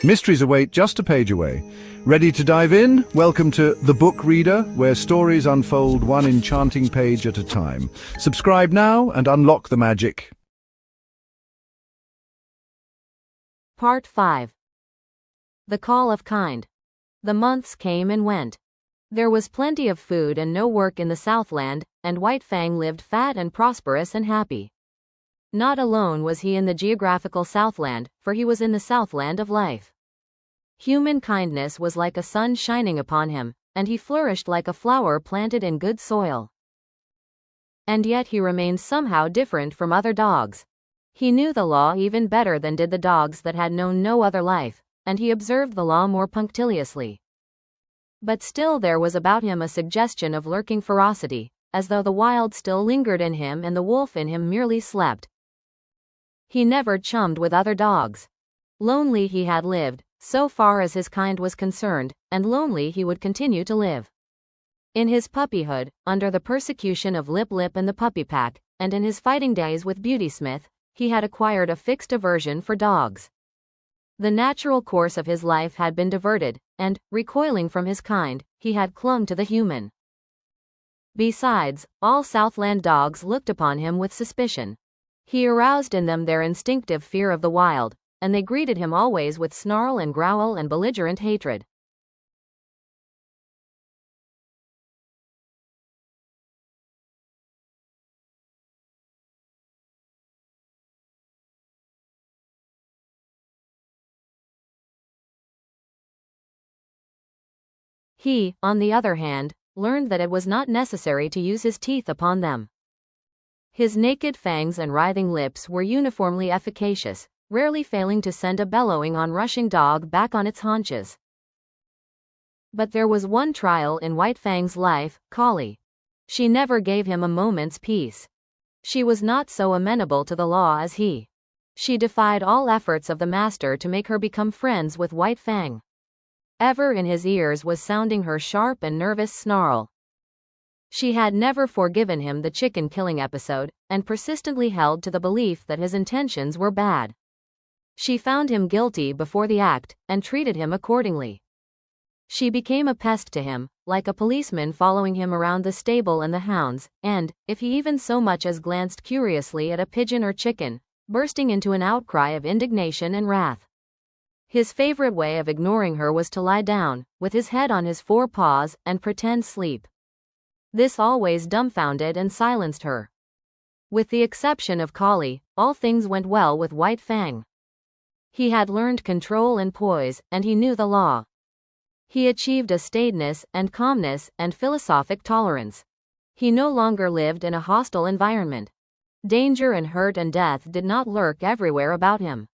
Mysteries await just a page away. Ready to dive in? Welcome to The Book Reader, where stories unfold one enchanting page at a time. Subscribe now and unlock the magic. Part 5. The Call of Kind. The months came and went. There was plenty of food and no work in the Southland, and White Fang lived fat and prosperous and happy. Not alone was he in the geographical Southland, for he was in the Southland of life. Human kindness was like a sun shining upon him, and he flourished like a flower planted in good soil. And yet he remained somehow different from other dogs. He knew the law even better than did the dogs that had known no other life, and he observed the law more punctiliously. But still there was about him a suggestion of lurking ferocity, as though the wild still lingered in him and the wolf in him merely slept. He never chummed with other dogs. Lonely he had lived, so far as his kind was concerned, and lonely he would continue to live. In his puppyhood, under the persecution of Lip Lip and the puppy pack, and in his fighting days with Beauty Smith, he had acquired a fixed aversion for dogs. The natural course of his life had been diverted, and, recoiling from his kind, he had clung to the human. Besides, all Southland dogs looked upon him with suspicion. He aroused in them their instinctive fear of the wild, and they greeted him always with snarl and growl and belligerent hatred. He, on the other hand, learned that it was not necessary to use his teeth upon them. His naked fangs and writhing lips were uniformly efficacious, rarely failing to send a bellowing on-rushing dog back on its haunches. But there was one trial in White Fang's life, Collie. She never gave him a moment's peace. She was not so amenable to the law as he. She defied all efforts of the master to make her become friends with White Fang. Ever in his ears was sounding her sharp and nervous snarl. She had never forgiven him the chicken-killing episode, and persistently held to the belief that his intentions were bad. She found him guilty before the act, and treated him accordingly. She became a pest to him, like a policeman following him around the stable and the hounds, and, if he even so much as glanced curiously at a pigeon or chicken, bursting into an outcry of indignation and wrath. His favorite way of ignoring her was to lie down, with his head on his four paws, and pretend sleep. This always dumbfounded and silenced her. With the exception of Collie, all things went well with White Fang. He had learned control and poise, and he knew the law. He achieved a staidness and calmness and philosophic tolerance. He no longer lived in a hostile environment. Danger and hurt and death did not lurk everywhere about him.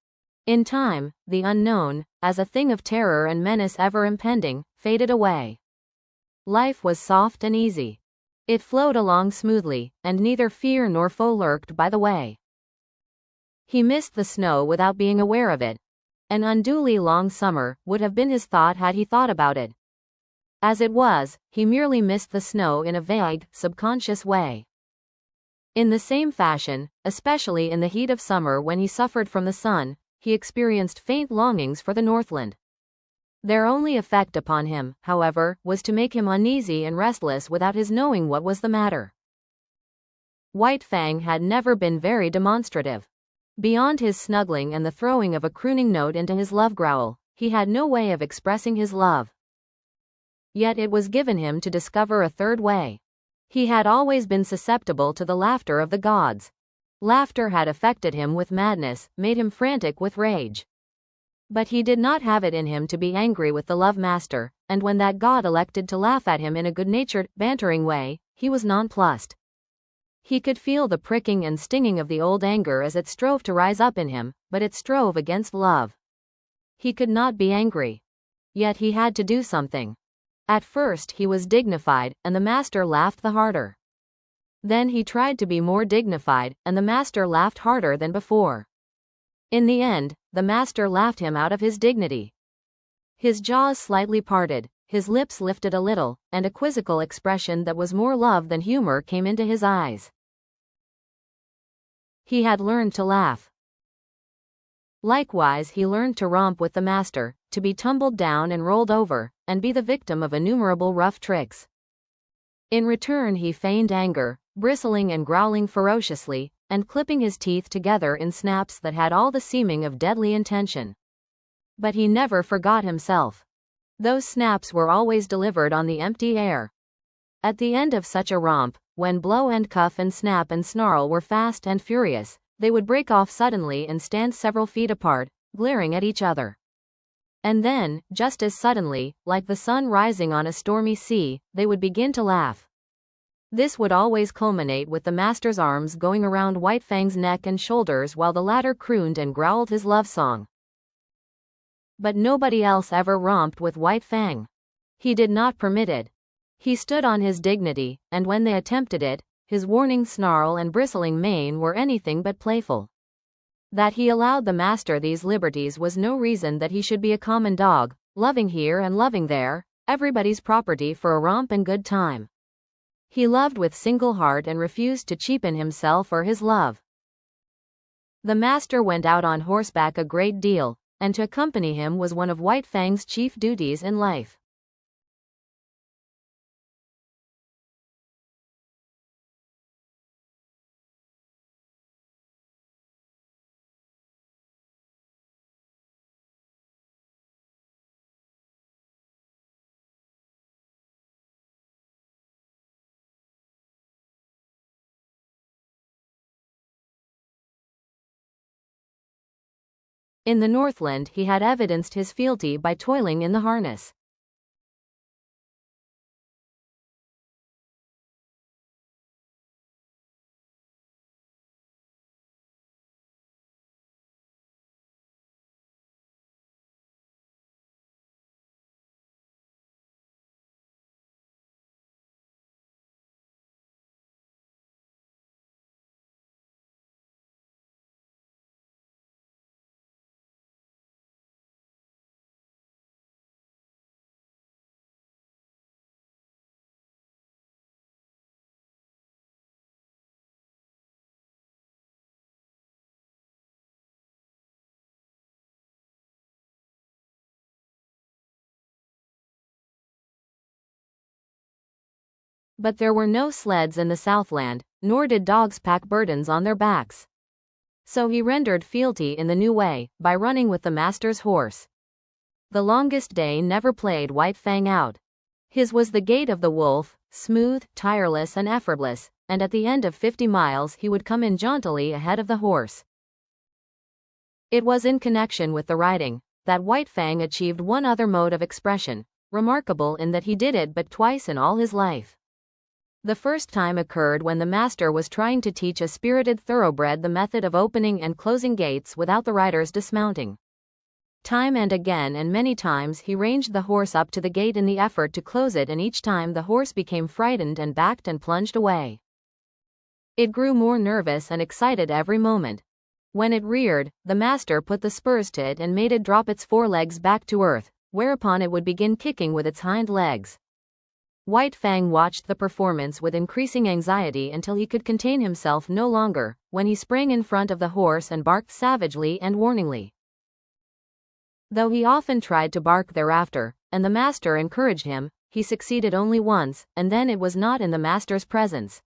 In time, the unknown, as a thing of terror and menace ever impending, faded away. Life was soft and easy. It flowed along smoothly, and neither fear nor foe lurked by the way. He missed the snow without being aware of it. An unduly long summer would have been his thought had he thought about it. As it was, he merely missed the snow in a vague, subconscious way. In the same fashion, especially in the heat of summer when he suffered from the sun, he experienced faint longings for the Northland. Their only effect upon him, however, was to make him uneasy and restless without his knowing what was the matter. White Fang had never been very demonstrative. Beyond his snuggling and the throwing of a crooning note into his love growl, he had no way of expressing his love. Yet it was given him to discover a third way. He had always been susceptible to the laughter of the gods. Laughter had affected him with madness, made him frantic with rage. But he did not have it in him to be angry with the love master, and when that god elected to laugh at him in a good-natured, bantering way, he was nonplussed. He could feel the pricking and stinging of the old anger as it strove to rise up in him, but it strove against love. He could not be angry. Yet he had to do something. At first he was dignified, and the master laughed the harder. Then he tried to be more dignified, and the master laughed harder than before. In the end, the master laughed him out of his dignity. His jaws slightly parted, his lips lifted a little, and a quizzical expression that was more love than humor came into his eyes. He had learned to laugh. Likewise, he learned to romp with the master, to be tumbled down and rolled over, and be the victim of innumerable rough tricks. In return he feigned anger, bristling and growling ferociously, and clipping his teeth together in snaps that had all the seeming of deadly intention. But he never forgot himself. Those snaps were always delivered on the empty air. At the end of such a romp, when blow and cuff and snap and snarl were fast and furious, they would break off suddenly and stand several feet apart, glaring at each other. And then, just as suddenly, like the sun rising on a stormy sea, they would begin to laugh. This would always culminate with the master's arms going around White Fang's neck and shoulders while the latter crooned and growled his love song. But nobody else ever romped with White Fang. He did not permit it. He stood on his dignity, and when they attempted it, his warning snarl and bristling mane were anything but playful. That he allowed the master these liberties was no reason that he should be a common dog, loving here and loving there, everybody's property for a romp and good time. He loved with single heart and refused to cheapen himself or his love. The master went out on horseback a great deal, and to accompany him was one of White Fang's chief duties in life. In the Northland he had evidenced his fealty by toiling in the harness. But there were no sleds in the Southland, nor did dogs pack burdens on their backs. So he rendered fealty in the new way, by running with the master's horse. The longest day never played White Fang out. His was the gait of the wolf, smooth, tireless and effortless, and at the end of 50 miles he would come in jauntily ahead of the horse. It was in connection with the riding that White Fang achieved one other mode of expression, remarkable in that he did it but twice in all his life. The first time occurred when the master was trying to teach a spirited thoroughbred the method of opening and closing gates without the rider's dismounting. Time and again and many times he ranged the horse up to the gate in the effort to close it, and each time the horse became frightened and backed and plunged away. It grew more nervous and excited every moment. When it reared, the master put the spurs to it and made it drop its forelegs back to earth, whereupon it would begin kicking with its hind legs. White Fang watched the performance with increasing anxiety until he could contain himself no longer, when he sprang in front of the horse and barked savagely and warningly. Though he often tried to bark thereafter, and the master encouraged him, he succeeded only once, and then it was not in the master's presence.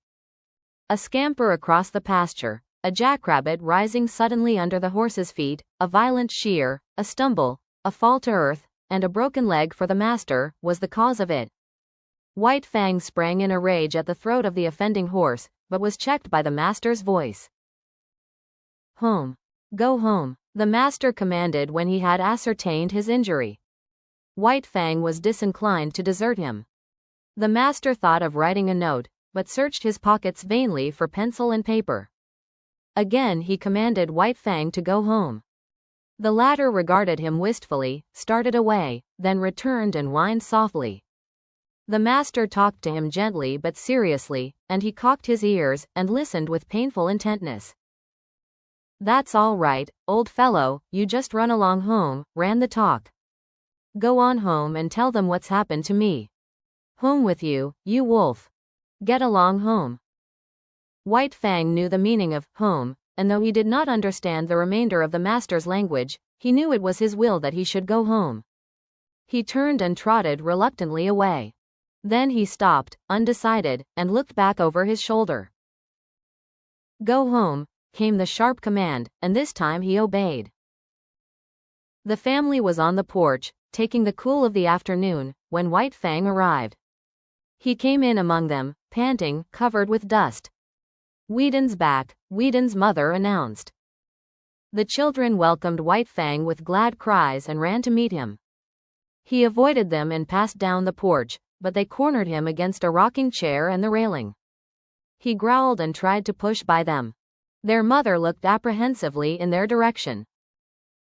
A scamper across the pasture, a jackrabbit rising suddenly under the horse's feet, a violent shear, a stumble, a fall to earth, and a broken leg for the master, was the cause of it. White Fang sprang in a rage at the throat of the offending horse, but was checked by the master's voice. "Home. Go home," the master commanded when he had ascertained his injury. White Fang was disinclined to desert him. The master thought of writing a note, but searched his pockets vainly for pencil and paper. Again he commanded White Fang to go home. The latter regarded him wistfully, started away, then returned and whined softly. The master talked to him gently but seriously, and he cocked his ears and listened with painful intentness. "That's all right, old fellow, you just run along home," ran the talk. "Go on home and tell them what's happened to me. Home with you, you wolf. Get along home." White Fang knew the meaning of home, and though he did not understand the remainder of the master's language, he knew it was his will that he should go home. He turned and trotted reluctantly away. Then he stopped, undecided, and looked back over his shoulder. "Go home," came the sharp command, and this time he obeyed. The family was on the porch, taking the cool of the afternoon, when White Fang arrived. He came in among them, panting, covered with dust. "Whedon's back," Whedon's mother announced. The children welcomed White Fang with glad cries and ran to meet him. He avoided them and passed down the porch, but they cornered him against a rocking chair and the railing. He growled and tried to push by them. Their mother looked apprehensively in their direction.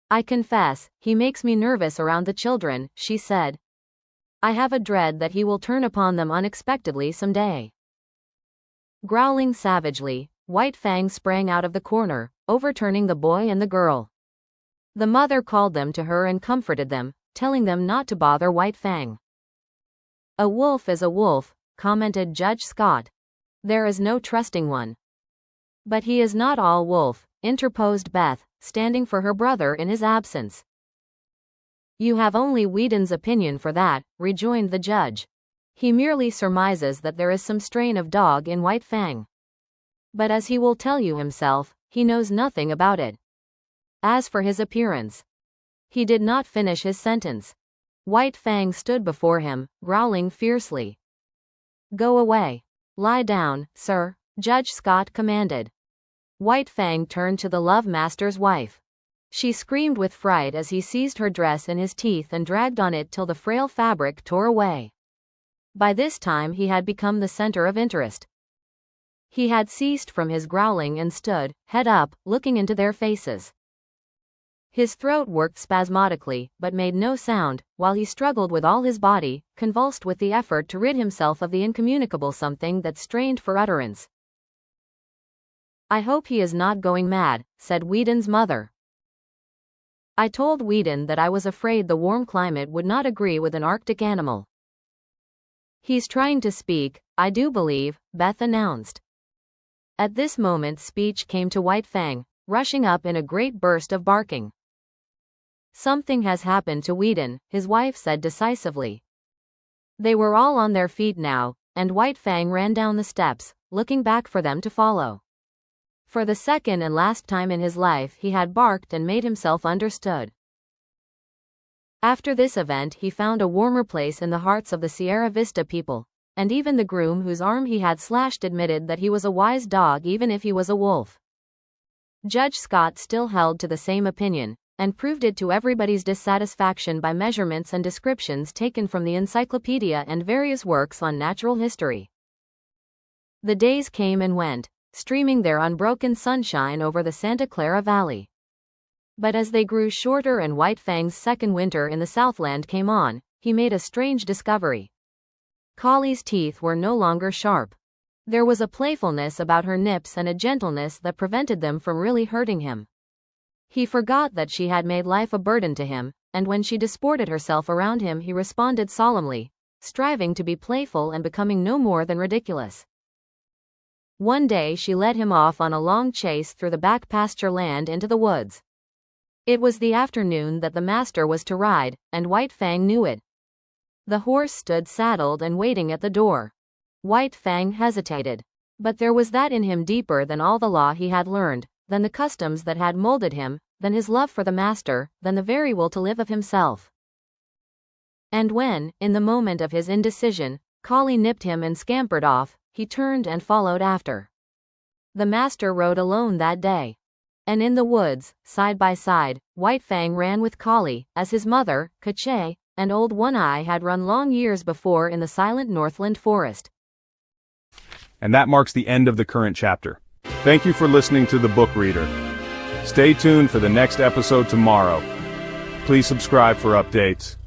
"I confess, he makes me nervous around the children," she said. "I have a dread that he will turn upon them unexpectedly someday." Growling savagely, White Fang sprang out of the corner, overturning the boy and the girl. The mother called them to her and comforted them, telling them not to bother White Fang. "A wolf is a wolf," commented Judge Scott. "There is no trusting one." "But he is not all wolf," interposed Beth, standing for her brother in his absence. "You have only Whedon's opinion for that," rejoined the judge. "He merely surmises that there is some strain of dog in White Fang. But as he will tell you himself, he knows nothing about it. As for his appearance—" He did not finish his sentence. White Fang stood before him, growling fiercely. "Go away. Lie down, sir," Judge Scott commanded. White Fang turned to the love master's wife. She screamed with fright as he seized her dress in his teeth and dragged on it till the frail fabric tore away. By this time he had become the center of interest. He had ceased from his growling and stood, head up, looking into their faces. His throat worked spasmodically, but made no sound, while he struggled with all his body, convulsed with the effort to rid himself of the incommunicable something that strained for utterance. "I hope he is not going mad," said Whedon's mother. "I told Whedon that I was afraid the warm climate would not agree with an Arctic animal." "He's trying to speak, I do believe," Beth announced. At this moment speech came to White Fang, rushing up in a great burst of barking. "Something has happened to Whedon," his wife said decisively. They were all on their feet now, and White Fang ran down the steps, looking back for them to follow. For the second and last time in his life he had barked and made himself understood. After this event he found a warmer place in the hearts of the Sierra Vista people, and even the groom whose arm he had slashed admitted that he was a wise dog even if he was a wolf. Judge Scott still held to the same opinion, and proved it to everybody's dissatisfaction by measurements and descriptions taken from the encyclopedia and various works on natural history. The days came and went, streaming their unbroken sunshine over the Santa Clara Valley. But as they grew shorter and White Fang's second winter in the Southland came on, he made a strange discovery. Collie's teeth were no longer sharp. There was a playfulness about her nips and a gentleness that prevented them from really hurting him. He forgot that she had made life a burden to him, and when she disported herself around him he responded solemnly, striving to be playful and becoming no more than ridiculous. One day she led him off on a long chase through the back pasture land into the woods. It was the afternoon that the master was to ride, and White Fang knew it. The horse stood saddled and waiting at the door. White Fang hesitated. But there was that in him deeper than all the law he had learned, than the customs that had molded him, than his love for the master, than the very will to live of himself. And when, in the moment of his indecision, Collie nipped him and scampered off, he turned and followed after. The master rode alone that day. And in the woods, side by side, White Fang ran with Collie, as his mother, Kache, and Old One Eye had run long years before in the silent Northland forest. And that marks the end of the current chapter. Thank you for listening to The Book Reader. Stay tuned for the next episode tomorrow. Please subscribe for updates.